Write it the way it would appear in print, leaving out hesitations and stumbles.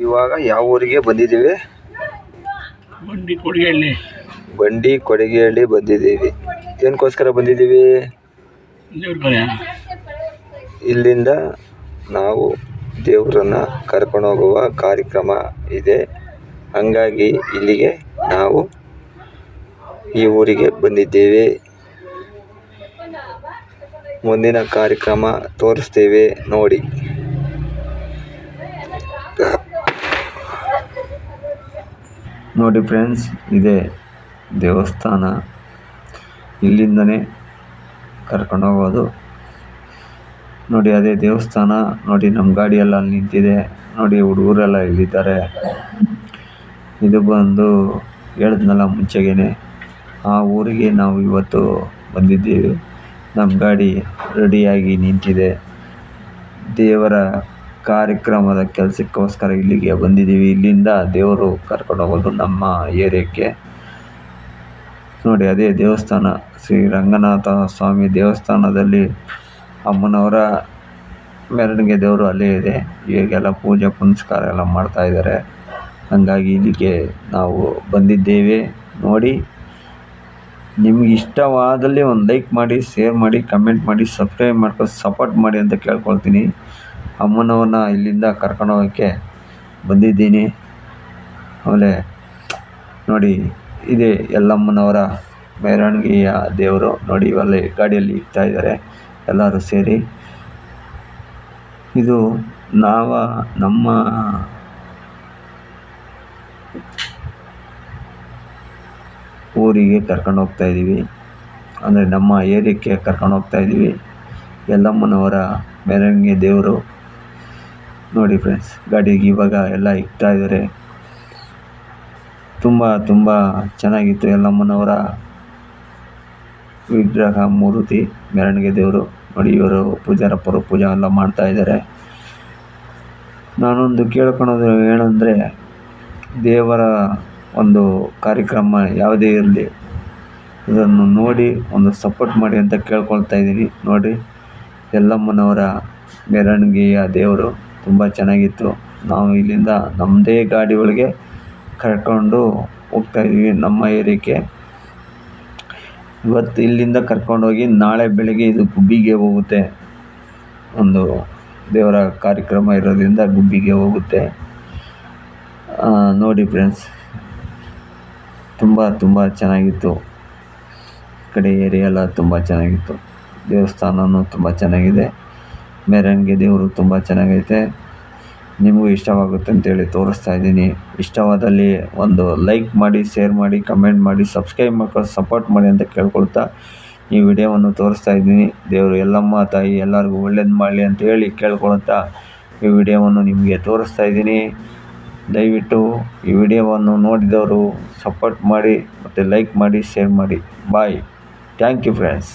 ಇವಾಗ ಯಾವ ಊರಿಗೆ ಬಂದಿದ್ದೀವಿ? ಬಂಡಿ ಕೊಡಿಗೆಹಳ್ಳಿ ಬಂದಿದ್ದೀವಿ. ಏನಕ್ಕೋಸ್ಕರ ಬಂದಿದ್ದೀವಿ? ಇಲ್ಲಿಂದ ನಾವು ದೇವರನ್ನ ಕರ್ಕೊಂಡು ಹೋಗುವ ಕಾರ್ಯಕ್ರಮ ಇದೆ. ಹಂಗಾಗಿ ಇಲ್ಲಿಗೆ ನಾವು ಈ ಊರಿಗೆ ಬಂದಿದ್ದೇವೆ. ಮುಂದಿನ ಕಾರ್ಯಕ್ರಮ ತೋರಿಸ್ತೇವೆ ನೋಡಿ. ನೋಡಿ ಫ್ರೆಂಡ್ಸ್, ಇದೇ ದೇವಸ್ಥಾನ. ಇಲ್ಲಿಂದನೇ ಕರ್ಕೊಂಡು ಹೋಗೋದು. ನೋಡಿ ಅದೇ ದೇವಸ್ಥಾನ. ನೋಡಿ ನಮ್ಮ ಗಾಡಿ ಎಲ್ಲ ಅಲ್ಲಿ ನಿಂತಿದೆ. ನೋಡಿ ಹುಡುಗರೆಲ್ಲ ಇಲ್ಲಿದ್ದಾರೆ. ಇದು ಬಂದು ಹೇಳಿದ್ನಲ್ಲ ಮುಂಚೆಗೇನೆ, ಆ ಊರಿಗೆ ನಾವು ಇವತ್ತು ಬಂದಿದ್ದೀವಿ. ನಮ್ಮ ಗಾಡಿ ರೆಡಿಯಾಗಿ ನಿಂತಿದೆ. ದೇವರ ಕಾರ್ಯಕ್ರಮದ ಕೆಲಸಕ್ಕೋಸ್ಕರ ಇಲ್ಲಿಗೆ ಬಂದಿದ್ದೀವಿ. ಇಲ್ಲಿಂದ ದೇವರು ಕರ್ಕೊಂಡು ಹೋಗೋದು ನಮ್ಮ ಏರಿಯಾಕ್ಕೆ. ನೋಡಿ ಅದೇ ದೇವಸ್ಥಾನ, ಶ್ರೀ ರಂಗನಾಥ ಸ್ವಾಮಿ ದೇವಸ್ಥಾನದಲ್ಲಿ ಅಮ್ಮನವರ ಮೆರವಣಿಗೆ ದೇವರು ಅಲ್ಲೇ ಇದೆ. ಈಗೆಲ್ಲ ಪೂಜೆ ಪುನಸ್ಕಾರ ಎಲ್ಲ ಮಾಡ್ತಾಯಿದ್ದಾರೆ. ಹಾಗಾಗಿ ಇಲ್ಲಿಗೆ ನಾವು ಬಂದಿದ್ದೇವೆ. ನೋಡಿ, ನಿಮ್ಗೆ ಇಷ್ಟವಾದಲ್ಲಿ ಒಂದು ಲೈಕ್ ಮಾಡಿ, ಶೇರ್ ಮಾಡಿ, ಕಮೆಂಟ್ ಮಾಡಿ, ಸಬ್ಸ್ಕ್ರೈಬ್ ಮಾಡ್ಕೊಂಡು ಸಪೋರ್ಟ್ ಮಾಡಿ ಅಂತ ಕೇಳ್ಕೊಳ್ತೀನಿ. ಅಮ್ಮನವ್ರನ್ನ ಇಲ್ಲಿಂದ ಕರ್ಕೊಂಡು ಹೋಗೋಕ್ಕೆ ಬಂದಿದ್ದೀನಿ. ಆಮೇಲೆ ನೋಡಿ, ಇದೇ ಎಲ್ಲಮ್ಮನವರ ಮೆರವಣಿಗೆಯ ದೇವರು. ನೋಡಿ ಇವೆಲ್ಲ ಗಾಡಿಯಲ್ಲಿ ಇಡ್ತಾ ಇದ್ದಾರೆ ಎಲ್ಲರೂ ಸೇರಿ. ಇದು ನಮ್ಮ ಊರಿಗೆ ಕರ್ಕೊಂಡು ಹೋಗ್ತಾ ಇದ್ದೀವಿ. ಅಂದರೆ ನಮ್ಮ ಏರಿಯಾಕ್ಕೆ ಕರ್ಕೊಂಡು ಹೋಗ್ತಾ ಇದ್ದೀವಿ. ಎಲ್ಲಮ್ಮನವರ ಮೆರವಣಿಗೆ ದೇವರು. ನೋಡಿ ಫ್ರೆಂಡ್ಸ್, ಗಾಡಿಗೆ ಇವಾಗ ಎಲ್ಲ ಇಡ್ತಾ ಇದ್ದಾರೆ. ತುಂಬ ಚೆನ್ನಾಗಿತ್ತು ಎಲ್ಲಮ್ಮನವರ ವಿಗ್ರಹ ಮೂರ್ತಿ, ಮೆರವಣಿಗೆ ದೇವರು. ನೋಡಿ ಇವರು ಪೂಜಾರಪ್ಪರು ಪೂಜೆ ಎಲ್ಲ ಮಾಡ್ತಾ ಇದ್ದಾರೆ. ನಾನೊಂದು ಕೇಳ್ಕೊಳೋದು ಏನಂದರೆ, ದೇವರ ಒಂದು ಕಾರ್ಯಕ್ರಮ ಯಾವುದೇ ಇರಲಿ, ಇದನ್ನು ನೋಡಿ ಒಂದು ಸಪೋರ್ಟ್ ಮಾಡಿ ಅಂತ ಕೇಳ್ಕೊಳ್ತಾ ಇದ್ದೀನಿ. ನೋಡಿ ಎಲ್ಲಮ್ಮನವರ ಮೆರವಣಿಗೆಯ ದೇವರು ತುಂಬ ಚೆನ್ನಾಗಿತ್ತು. ನಾವು ಇಲ್ಲಿಂದ ನಮ್ಮದೇ ಗಾಡಿ ಒಳಗೆ ಕರ್ಕೊಂಡು ಹೋಗ್ತಾಯಿದ್ದೀವಿ ನಮ್ಮ ಏರಿಯಾಕ್ಕೆ. ಇವತ್ತು ಇಲ್ಲಿಂದ ಕರ್ಕೊಂಡೋಗಿ ನಾಳೆ ಬೆಳಗ್ಗೆ ಇದು ಗುಬ್ಬಿಗೆ ಹೋಗುತ್ತೆ. ಒಂದು ದೇವರ ಕಾರ್ಯಕ್ರಮ ಇರೋದ್ರಿಂದ ಗುಬ್ಬಿಗೆ ಹೋಗುತ್ತೆ. ನೋಡಿ ಫ್ರೆಂಡ್ಸ್, ತುಂಬ ಚೆನ್ನಾಗಿತ್ತು. ಕಡೆ ಏರಿಯಾ ಎಲ್ಲ ತುಂಬ ಚೆನ್ನಾಗಿತ್ತು. ದೇವಸ್ಥಾನವೂ ತುಂಬ ಚೆನ್ನಾಗಿದೆ. ಮೆರವಣಿಗೆ ದೇವರು ತುಂಬ ಚೆನ್ನಾಗೈತೆ. ನಿಮಗೂ ಇಷ್ಟವಾಗುತ್ತೆ ಅಂತೇಳಿ ತೋರಿಸ್ತಾ ಇದ್ದೀನಿ. ಇಷ್ಟವಾದಲ್ಲಿ ಒಂದು ಲೈಕ್ ಮಾಡಿ, ಶೇರ್ ಮಾಡಿ, ಕಮೆಂಟ್ ಮಾಡಿ, ಸಬ್ಸ್ಕ್ರೈಬ್ ಮಾಡ್ಕೊಂಡು ಸಪೋರ್ಟ್ ಮಾಡಿ ಅಂತ ಕೇಳ್ಕೊಳ್ತಾ ಈ ವಿಡಿಯೋವನ್ನು ತೋರಿಸ್ತಾ ಇದ್ದೀನಿ. ದೇವರು ಎಲ್ಲಮ್ಮ ತಾಯಿ ಎಲ್ಲರಿಗೂ ಒಳ್ಳೇದು ಮಾಡಲಿ ಅಂತ ಹೇಳಿ ಕೇಳ್ಕೊಳ್ತಾ ಈ ವಿಡಿಯೋವನ್ನು ನಿಮಗೆ ತೋರಿಸ್ತಾ ಇದ್ದೀನಿ. ದಯವಿಟ್ಟು ಈ ವಿಡಿಯೋವನ್ನು ನೋಡಿದವರು ಸಪೋರ್ಟ್ ಮಾಡಿ ಮತ್ತು ಲೈಕ್ ಮಾಡಿ, ಶೇರ್ ಮಾಡಿ. ಬಾಯ್. Thank you friends.